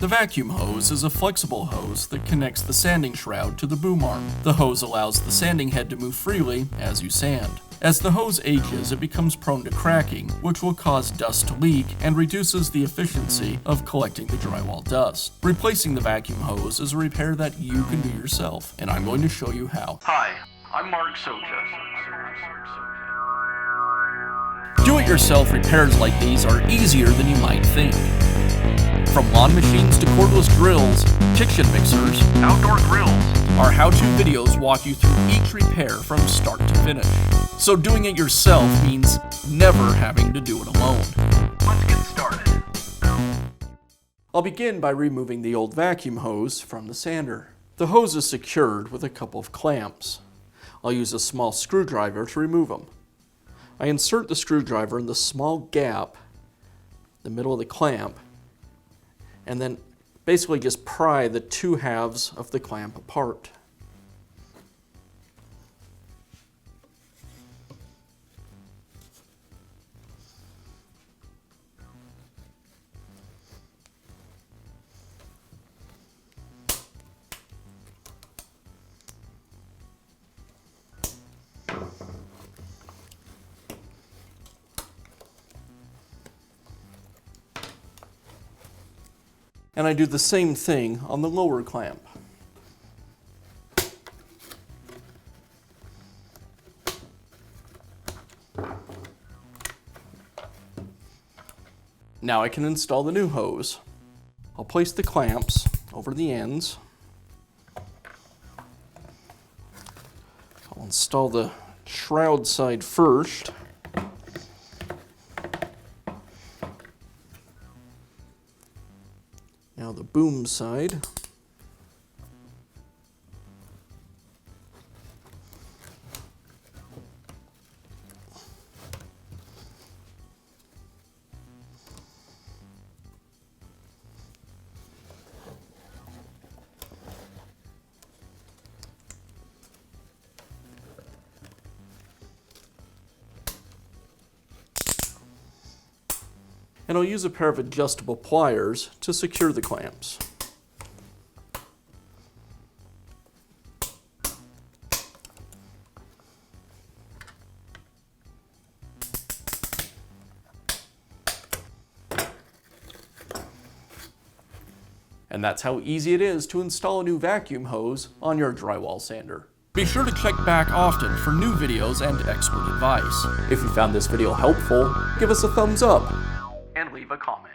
The vacuum hose is a flexible hose that connects the sanding shroud to the boom arm. The hose allows the sanding head to move freely as you sand. As the hose ages, it becomes prone to cracking, which will cause dust to leak and reduces the efficiency of collecting the drywall dust. Replacing the vacuum hose is a repair that you can do yourself, and I'm going to show you how. Hi, I'm Mark Socha. Do-it-yourself repairs like these are easier than you might think. From lawn machines to cordless drills, kitchen mixers, Outdoor grills. our how-to videos walk you through each repair from start to finish. So doing it yourself means never having to do it alone. Let's get started. I'll begin by removing the old vacuum hose from the sander. The hose is secured with a couple of clamps. I'll use a small screwdriver to remove them. I insert the screwdriver in the small gap, the middle of the clamp, and then basically just pry the two halves of the clamp apart. And I do the same thing on the lower clamp. Now I can install the new hose. I'll place the clamps over the ends. I'll install the shroud side first. Now the boom side. And I'll use a pair of adjustable pliers to secure the clamps. And that's how easy it is to install a new vacuum hose on your drywall sander. Be sure to check back often for new videos and expert advice. If you found this video helpful, give us a thumbs up. And leave a comment.